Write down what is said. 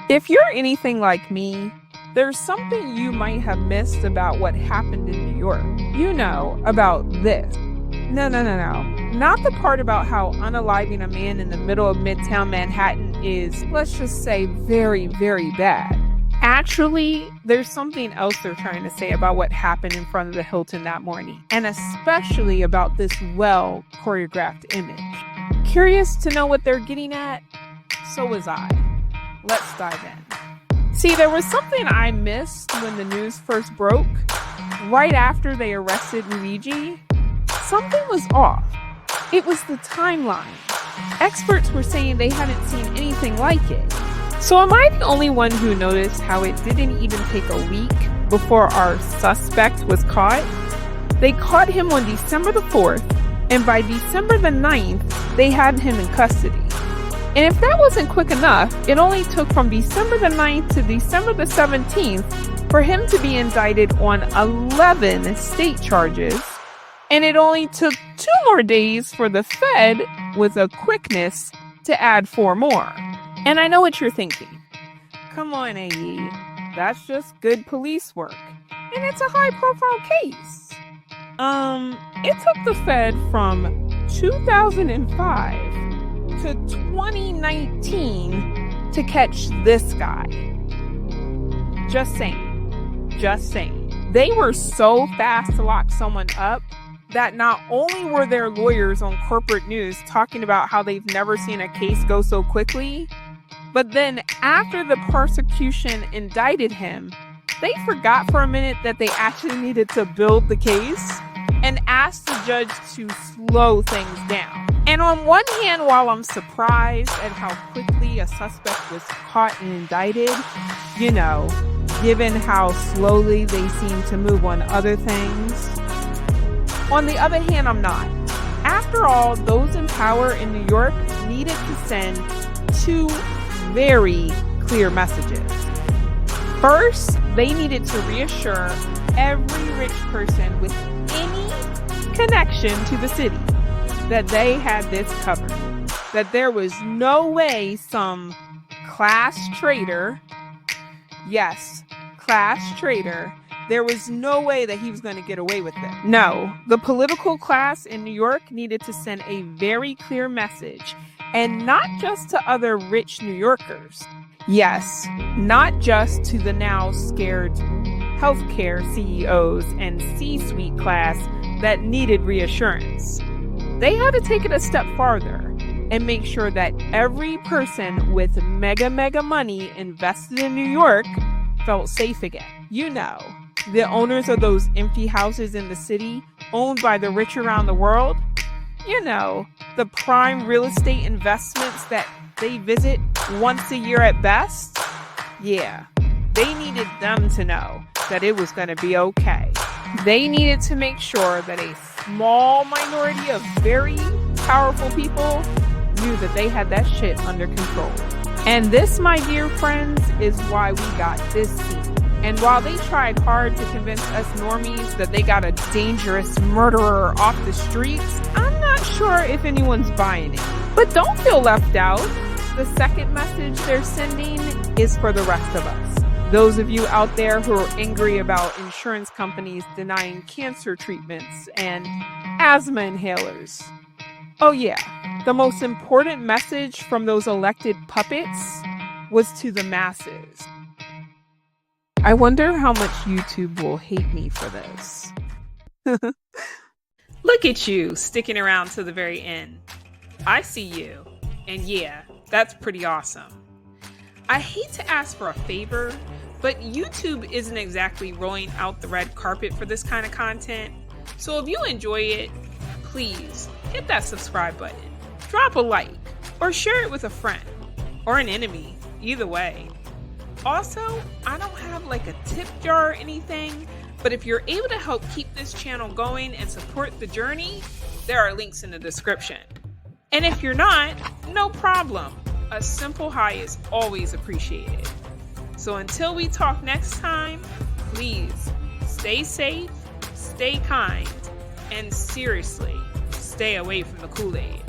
If you're anything like me, there's something you might have missed about what happened in New York. You know about this. No. Not the part about how unaliving a man in the middle of Midtown Manhattan is, let's just say, very, very bad. Actually, there's something else they're trying to say about what happened in front of the Hilton that morning, and especially about this well-choreographed image. Curious to know what they're getting at? So was I. Let's dive in. See, there was something I missed when the news first broke. Right after they arrested Luigi, something was off. It was the timeline. Experts were saying they hadn't seen anything like it. So am I the only one who noticed how it didn't even take a week before our suspect was caught? They caught him on December the 4th, and by December the 9th, they had him in custody. And if that wasn't quick enough, it only took from December the 9th to December the 17th for him to be indicted on 11 state charges. And it only took 2 more days for the Fed, with a quickness, to add 4 more. And I know what you're thinking. Come on, AE. That's just good police work. And it's a high-profile case. It took the Fed from 2005 to 2019 to catch this guy. Just saying. They were so fast to lock someone up that not only were their lawyers on corporate news talking about how they've never seen a case go so quickly, but then after the prosecution indicted him, they forgot for a minute that they actually needed to build the case and asked the judge to slow things down. And on one hand, while I'm surprised at how quickly a suspect was caught and indicted, given how slowly they seem to move on other things, on the other hand, I'm not. After all, those in power in New York needed to send 2 very clear messages. First, they needed to reassure every rich person with any connection to the city that they had this covered. That there was no way some class traitor, yes, class traitor, there was no way that he was going to get away with it. No, the political class in New York needed to send a very clear message, and not just to other rich New Yorkers. Yes, not just to the now scared healthcare CEOs and C-suite class that needed reassurance. They had to take it a step farther and make sure that every person with mega money invested in New York felt safe again. The owners of those empty houses in the city owned by the rich around the world. The prime real estate investments that they visit once a year at best. Yeah, they needed them to know that it was going to be okay. They needed to make sure that a small minority of very powerful people knew that they had that shit under control. And this, my dear friends, is why we got this scene. And while they tried hard to convince us normies that they got a dangerous murderer off the streets, I'm not sure if anyone's buying it. But don't feel left out. The second message they're sending is for the rest of us. Those of you out there who are angry about insurance companies denying cancer treatments and asthma inhalers. Oh yeah, the most important message from those elected puppets was to the masses. I wonder how much YouTube will hate me for this. Look at you, sticking around to the very end. I see you, and yeah, that's pretty awesome. I hate to ask for a favor, but YouTube isn't exactly rolling out the red carpet for this kind of content. So if you enjoy it, please hit that subscribe button, drop a like, or share it with a friend, or an enemy, either way. Also, I don't have like a tip jar or anything, but if you're able to help keep this channel going and support the journey, there are links in the description. And if you're not, no problem. A simple hi is always appreciated. So until we talk next time, please stay safe, stay kind, and seriously, stay away from the Kool-Aid.